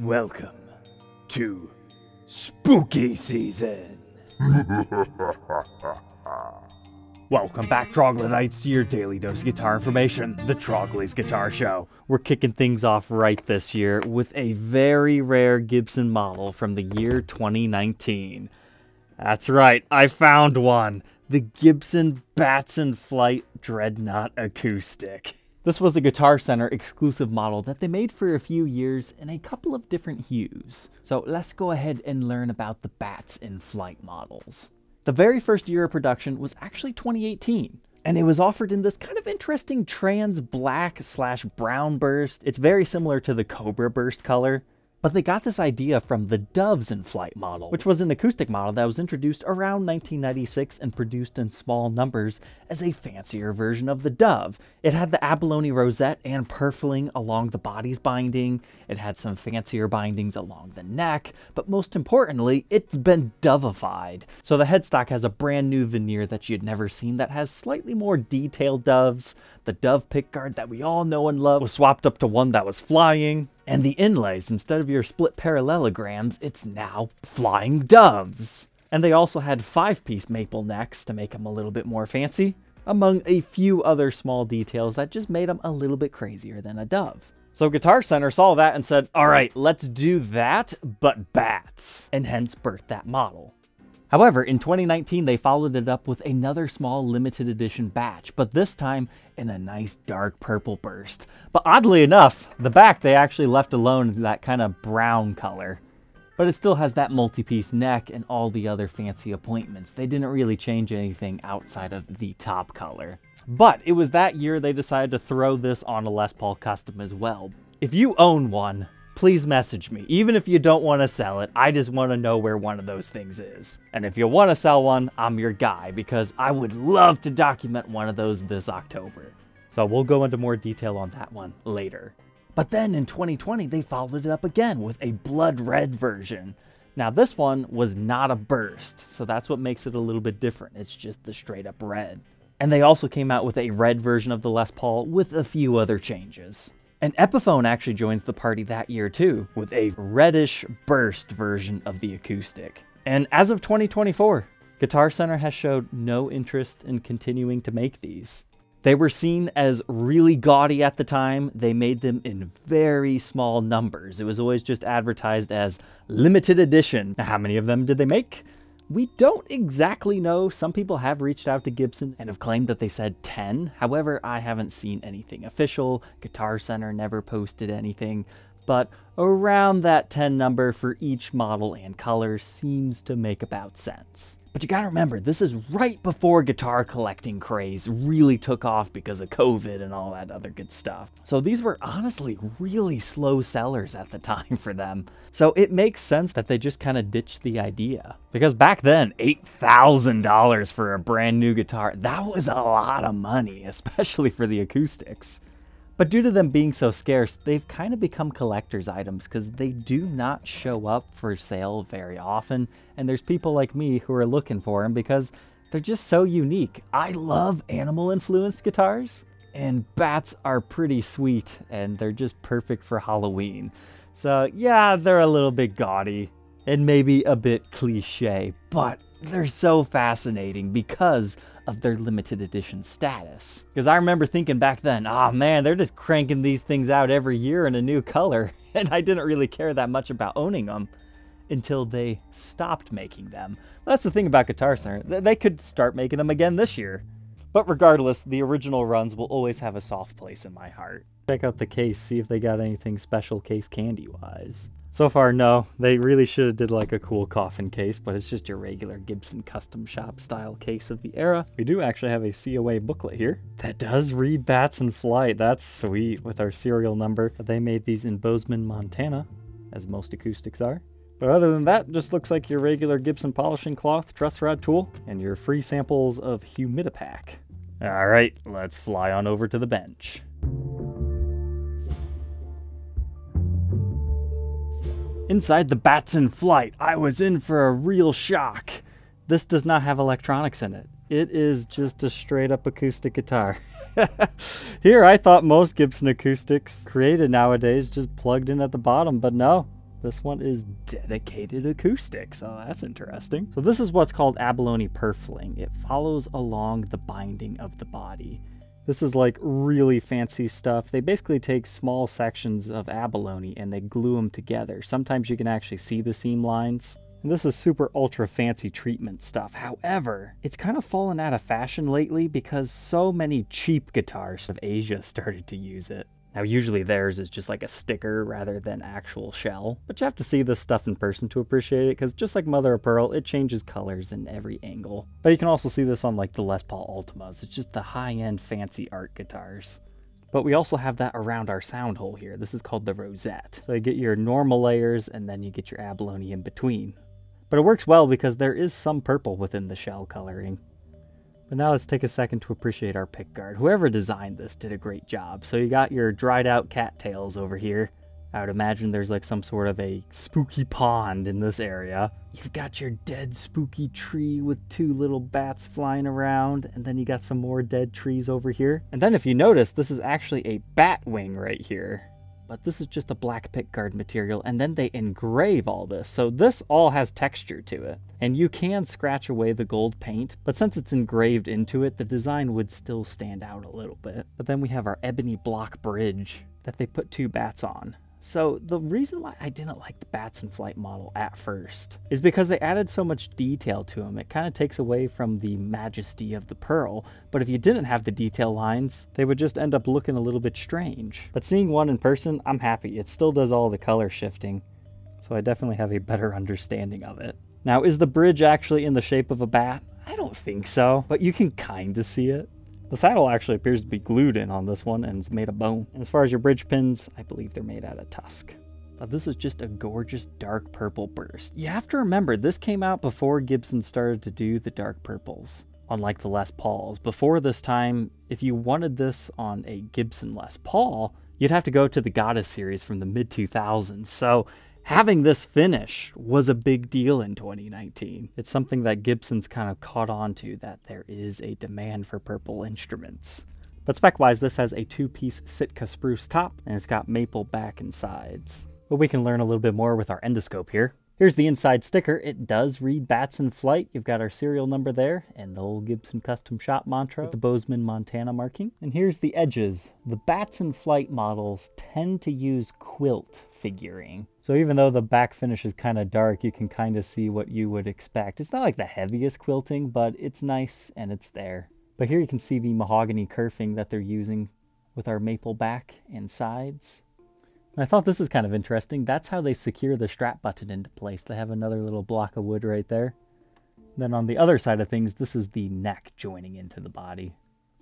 Welcome to Spooky Season. Welcome back, Troglodytes, to your daily dose of guitar information, the Trogly's Guitar Show. We're kicking things off right this year with a very rare Gibson model from the year 2019. That's right, I found one. The Gibson Bats in Flight Dreadnought Acoustic. This was a Guitar Center exclusive model that they made for a few years in a couple of different hues. So let's go ahead and learn about the Bats in Flight models. The very first year of production was actually 2018, and it was offered in this kind of interesting trans black / brown burst. It's very similar to the Cobra burst color. But they got this idea from the Doves in Flight model, which was an acoustic model that was introduced around 1996 and produced in small numbers as a fancier version of the Dove. It had the abalone rosette and purfling along the body's binding. It had some fancier bindings along the neck, but most importantly, it's been Doveified. So the headstock has a brand new veneer that you'd never seen that has slightly more detailed doves. The Dove pickguard that we all know and love was swapped up to one that was flying. And the inlays, instead of your split parallelograms, it's now flying doves. And they also had 5-piece maple necks to make them a little bit more fancy, among a few other small details that just made them a little bit crazier than a Dove. So Guitar Center saw that and said, all right, let's do that, but bats, and hence birthed that model. However, in 2019, they followed it up with another small limited edition batch, but this time in a nice dark purple burst. But oddly enough, the back they actually left alone in that kind of brown color. But it still has that multi-piece neck and all the other fancy appointments. They didn't really change anything outside of the top color. But it was that year they decided to throw this on a Les Paul Custom as well. If you own one, please message me. Even if you don't want to sell it, I just want to know where one of those things is. And if you want to sell one, I'm your guy, because I would love to document one of those this October. So we'll go into more detail on that one later. But then in 2020, they followed it up again with a blood red version. Now this one was not a burst, so that's what makes it a little bit different. It's just the straight up red. And they also came out with a red version of the Les Paul with a few other changes. And Epiphone actually joins the party that year too, with a reddish burst version of the acoustic. And as of 2024, Guitar Center has showed no interest in continuing to make these. They were seen as really gaudy at the time. They made them in very small numbers. It was always just advertised as limited edition. Now, how many of them did they make? We don't exactly know. Some people have reached out to Gibson and have claimed that they said 10. However, I haven't seen anything official. Guitar Center never posted anything. But around that 10 number for each model and color seems to make about sense. But you gotta remember, this is right before guitar collecting craze really took off because of COVID and all that other good stuff. So these were honestly really slow sellers at the time for them. So it makes sense that they just kind of ditched the idea. Because back then, $8,000 for a brand new guitar, that was a lot of money, especially for the acoustics. But due to them being so scarce, they've kind of become collector's items because they do not show up for sale very often. And there's people like me who are looking for them because they're just so unique. I love animal-influenced guitars, and bats are pretty sweet, and they're just perfect for Halloween. So yeah, they're a little bit gaudy and maybe a bit cliche, but they're so fascinating because of their limited edition status. Because I remember thinking back then, oh man, they're just cranking these things out every year in a new color, and I didn't really care that much about owning them until they stopped making them. That's the thing about Guitar Center, they could start making them again this year. But regardless, the original runs will always have a soft place in my heart. Check out the case, see if they got anything special case candy-wise. So far, no. They really should have did like a cool coffin case, but it's just your regular Gibson custom shop style case of the era. We do actually have a COA booklet here that does read Bats in Flight. That's sweet, with our serial number. They made these in Bozeman, Montana, as most acoustics are. But other than that, just looks like your regular Gibson polishing cloth, truss rod tool, and your free samples of Humidipack. All right, let's fly on over to the bench. Inside the Bats in Flight, I was in for a real shock. This does not have electronics in it. It is just a straight up acoustic guitar. Here, I thought most Gibson acoustics created nowadays just plugged in at the bottom, but no. This one is dedicated acoustic, so that's interesting. So this is what's called abalone purfling. It follows along the binding of the body. This is like really fancy stuff. They basically take small sections of abalone and they glue them together. Sometimes you can actually see the seam lines. And this is super ultra fancy treatment stuff. However, it's kind of fallen out of fashion lately because so many cheap guitars of Asia started to use it. Now usually theirs is just like a sticker rather than actual shell, but you have to see this stuff in person to appreciate it because just like mother of pearl, it changes colors in every angle. But you can also see this on like the Les Paul Ultimas. It's just the high-end fancy art guitars. But we also have that around our sound hole here. This is called the rosette. So you get your normal layers and then you get your abalone in between. But it works well because there is some purple within the shell coloring. But now let's take a second to appreciate our pickguard. Whoever designed this did a great job. So you got your dried out cattails over here. I would imagine there's like some sort of a spooky pond in this area. You've got your dead spooky tree with 2 little bats flying around. And then you got some more dead trees over here. And then if you notice, this is actually a bat wing right here. But this is just a black pickguard material, and then they engrave all this. So this all has texture to it. And you can scratch away the gold paint, but since it's engraved into it, the design would still stand out a little bit. But then we have our ebony block bridge that they put 2 bats on. So the reason why I didn't like the Bats in Flight model at first is because they added so much detail to them. It kind of takes away from the majesty of the pearl, but if you didn't have the detail lines, they would just end up looking a little bit strange. But seeing one in person, I'm happy. It still does all the color shifting, so I definitely have a better understanding of it. Now, is the bridge actually in the shape of a bat? I don't think so, but you can kind of see it. The saddle actually appears to be glued in on this one and it's made of bone. And as far as your bridge pins, I believe they're made out of tusk. But this is just a gorgeous dark purple burst. You have to remember, this came out before Gibson started to do the dark purples. Unlike the Les Pauls. Before this time, if you wanted this on a Gibson Les Paul, you'd have to go to the Goddess series from the mid-2000s. So having this finish was a big deal in 2019. It's something that Gibson's kind of caught on to, that there is a demand for purple instruments. But spec-wise, this has a 2-piece Sitka spruce top, and it's got maple back and sides. But we can learn a little bit more with our endoscope here. Here's the inside sticker. It does read Bats in Flight. You've got our serial number there, and the old Gibson custom shop mantra with the Bozeman, Montana marking. And here's the edges. The Bats in Flight models tend to use quilt figuring. So even though the back finish is kind of dark, you can kind of see what you would expect. It's not like the heaviest quilting, but it's nice and it's there. But here you can see the mahogany kerfing that they're using with our maple back and sides. And I thought this is kind of interesting. That's how they secure the strap button into place. They have another little block of wood right there. Then on the other side of things, this is the neck joining into the body.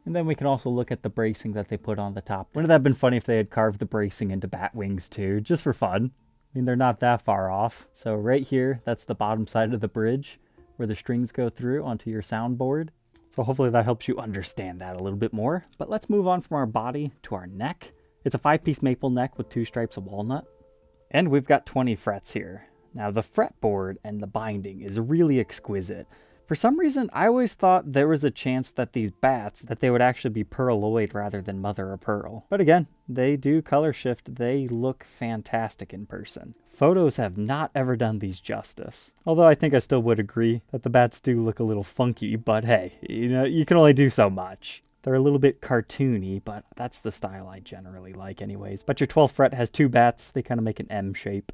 And then we can also look at the bracing that they put on the top. Wouldn't that have been funny if they had carved the bracing into bat wings too, just for fun? I mean, they're not that far off. So right here, that's the bottom side of the bridge where the strings go through onto your soundboard. So hopefully that helps you understand that a little bit more. But let's move on from our body to our neck. It's a 5-piece maple neck with 2 stripes of walnut. And we've got 20 frets here. Now the fretboard and the binding is really exquisite. For some reason, I always thought there was a chance that these bats, that they would actually be pearloid rather than mother of pearl. But again, they do color shift. They look fantastic in person. Photos have not ever done these justice. Although I think I still would agree that the bats do look a little funky, but hey, you know, you can only do so much. They're a little bit cartoony, but that's the style I generally like anyways. But your 12th fret has 2 bats. They kind of make an M shape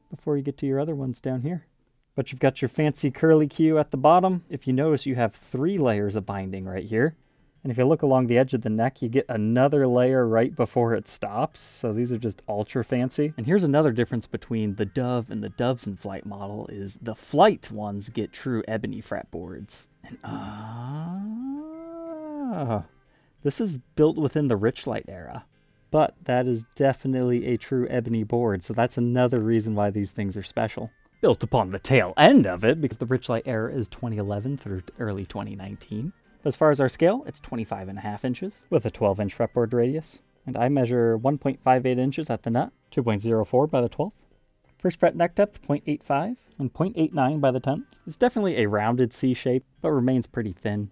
before you get to your other ones down here. But you've got your fancy curly Q at the bottom. If you notice, you have 3 layers of binding right here. And if you look along the edge of the neck, you get another layer right before it stops. So these are just ultra fancy. And here's another difference between the Dove and the Doves in Flight model is the Flight ones get true ebony fretboards. And this is built within the Richlight era. But that is definitely a true ebony board. So that's another reason why these things are special. Built upon the tail end of it, because the Richlight era is 2011 through early 2019. As far as our scale, it's 25.5 inches with a 12-inch fretboard radius. And I measure 1.58 inches at the nut, 2.04 by the 12th. First fret neck depth, 0.85, and 0.89 by the 10th. It's definitely a rounded C shape, but remains pretty thin.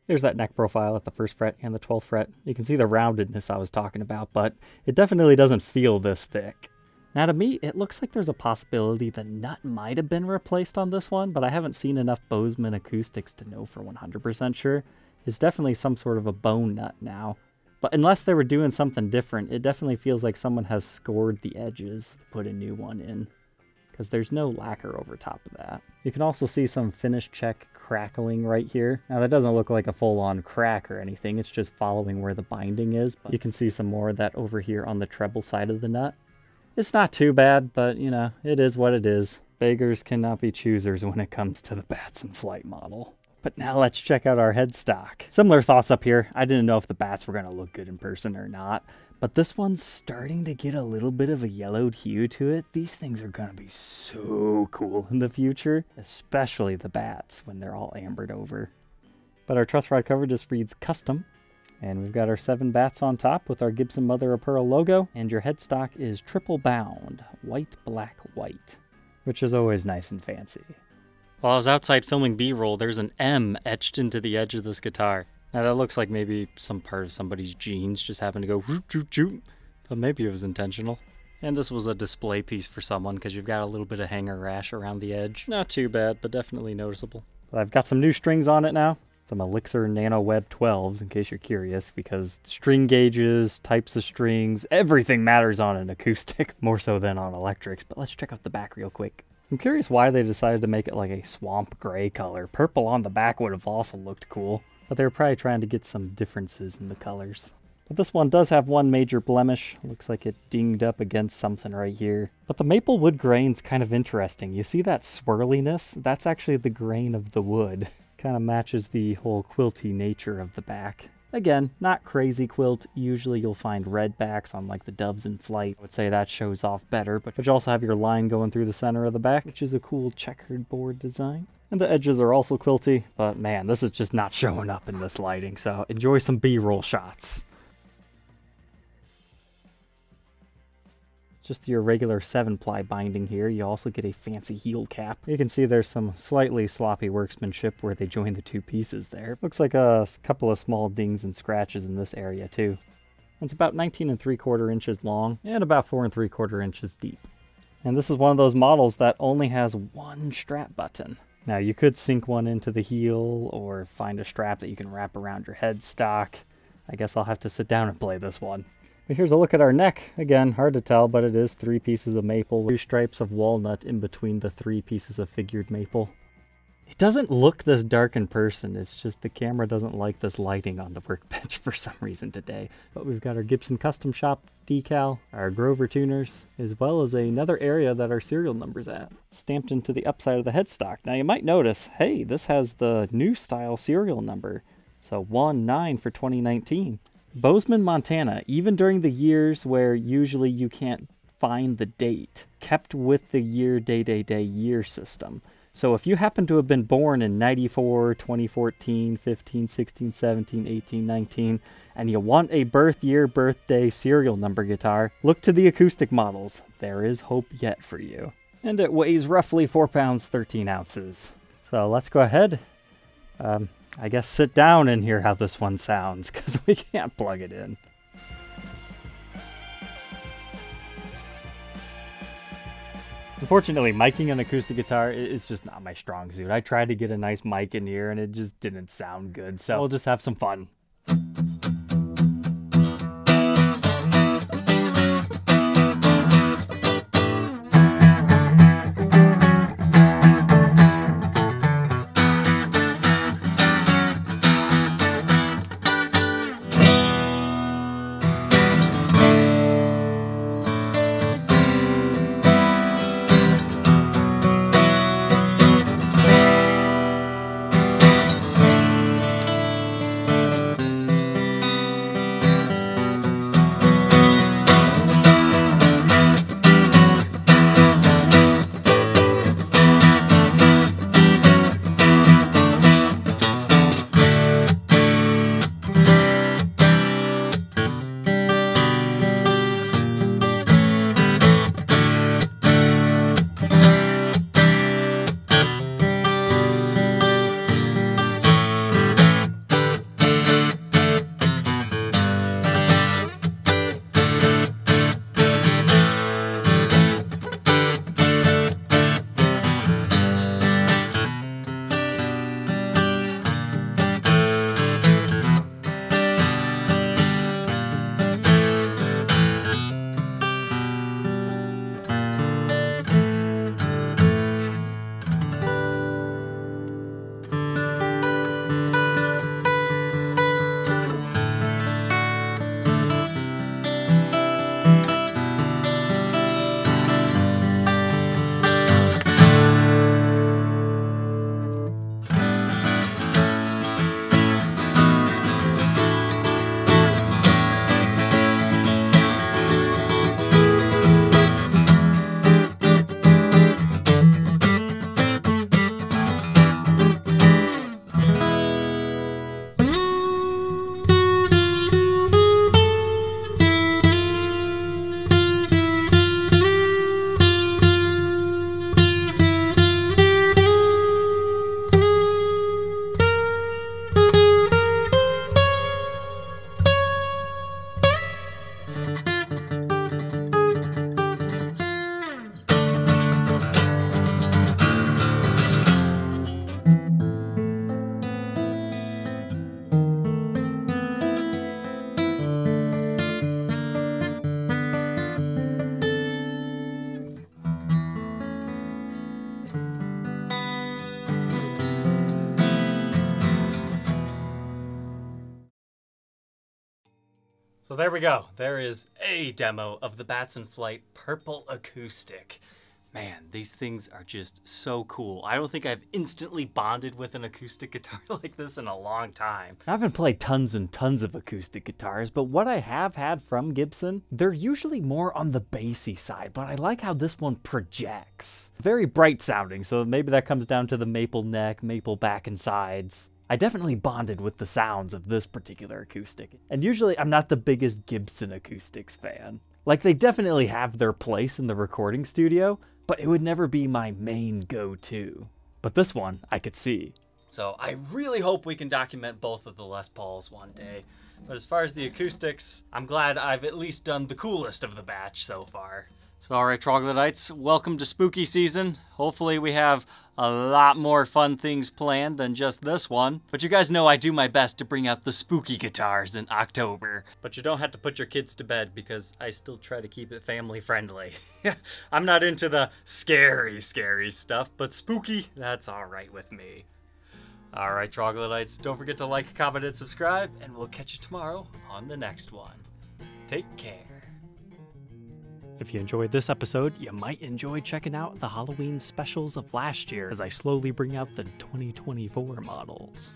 There's that neck profile at the 1st fret and the 12th fret. You can see the roundedness I was talking about, but it definitely doesn't feel this thick. Now to me, it looks like there's a possibility the nut might have been replaced on this one, but I haven't seen enough Bozeman acoustics to know for 100% sure. It's definitely some sort of a bone nut now. But unless they were doing something different, it definitely feels like someone has scored the edges to put a new one in, because there's no lacquer over top of that. You can also see some finish check crackling right here. Now that doesn't look like a full-on crack or anything, it's just following where the binding is, but you can see some more of that over here on the treble side of the nut. It's not too bad, but you know, it is what it is. Beggars cannot be choosers when it comes to the Bats in Flight model. But now let's check out our headstock. Similar thoughts up here. I didn't know if the bats were going to look good in person or not, but this one's starting to get a little bit of a yellowed hue to it. These things are going to be so cool in the future, especially the bats when they're all ambered over. But our truss rod cover just reads custom, and we've got our 7 bats on top with our Gibson mother of pearl logo, and your headstock is triple bound, white, black, white, which is always nice and fancy. While I was outside filming B-roll, there's an M etched into the edge of this guitar. Now that looks like maybe some part of somebody's jeans just happened to go whoop, whoop, whoop, but maybe it was intentional. And this was a display piece for someone because you've got a little bit of hanger rash around the edge. Not too bad, but definitely noticeable. But I've got some new strings on it now. Some Elixir Nano Web 12s in case you're curious, because string gauges, types of strings, everything matters on an acoustic, more so than on electrics. But let's check out the back real quick. I'm curious why they decided to make it like a swamp gray color. Purple on the back would have also looked cool, but they were probably trying to get some differences in the colors. But this one does have one major blemish. Looks like it dinged up against something right here. But the maple wood grain's kind of interesting. You see that swirliness? That's actually the grain of the wood. Kind of matches the whole quilty nature of the back. Again, not crazy quilt. Usually you'll find red backs on like the Doves in Flight. I would say that shows off better, but you also have your line going through the center of the back, which is a cool checkered board design. And the edges are also quilty, but man, this is just not showing up in this lighting, so enjoy some B-roll shots. Just your regular 7-ply binding here. You also get a fancy heel cap. You can see there's some slightly sloppy workmanship where they join the two pieces there. Looks like a couple of small dings and scratches in this area too. It's about 19 3/4 inches long and about 4 3/4 inches deep. And this is one of those models that only has one strap button. Now you could sink one into the heel or find a strap that you can wrap around your headstock. I guess I'll have to sit down and play this one. But here's a look at our neck. Again, hard to tell, but it is 3 pieces of maple, 2 stripes of walnut in between the 3 pieces of figured maple. It doesn't look this dark in person, it's just the camera doesn't like this lighting on the workbench for some reason today. But we've got our Gibson Custom Shop decal, our Grover tuners, as well as another area that our serial number's at, stamped into the upside of the headstock. Now you might notice, hey, this has the new style serial number, so 19 for 2019. Bozeman, Montana, even during the years where usually you can't find the date, kept with the year, year system. So if you happen to have been born in 94, 2014, 15, 16, 17, 18, 19, and you want a birth year, birthday serial number guitar, look to the acoustic models. There is hope yet for you. And it weighs roughly 4 pounds, 13 ounces. So let's go ahead. I guess sit down and hear how this one sounds, because we can't plug it in. Unfortunately, miking an acoustic guitar is just not my strong suit. I tried to get a nice mic in here and it just didn't sound good, so we'll just have some fun. So there we go. There is a demo of the Bats in Flight Purple Acoustic. Man, these things are just so cool. I don't think I've instantly bonded with an acoustic guitar like this in a long time. I haven't played tons and tons of acoustic guitars, but what I have had from Gibson, they're usually more on the bassy side, but I like how this one projects. Very bright sounding, so maybe that comes down to the maple neck, maple back and sides. I definitely bonded with the sounds of this particular acoustic, and usually I'm not the biggest Gibson acoustics fan. Like, they definitely have their place in the recording studio, but it would never be my main go-to. But this one, I could see. So I really hope we can document both of the Les Pauls one day. But as far as the acoustics, I'm glad I've at least done the coolest of the batch so far. So alright, troglodytes, welcome to spooky season. Hopefully we have a lot more fun things planned than just this one. But you guys know I do my best to bring out the spooky guitars in October. But you don't have to put your kids to bed because I still try to keep it family friendly. I'm not into the scary stuff, but spooky, that's alright with me. Alright, troglodytes, don't forget to like, comment, and subscribe, and we'll catch you tomorrow on the next one. Take care. If you enjoyed this episode, you might enjoy checking out the Halloween specials of last year as I slowly bring out the 2024 models.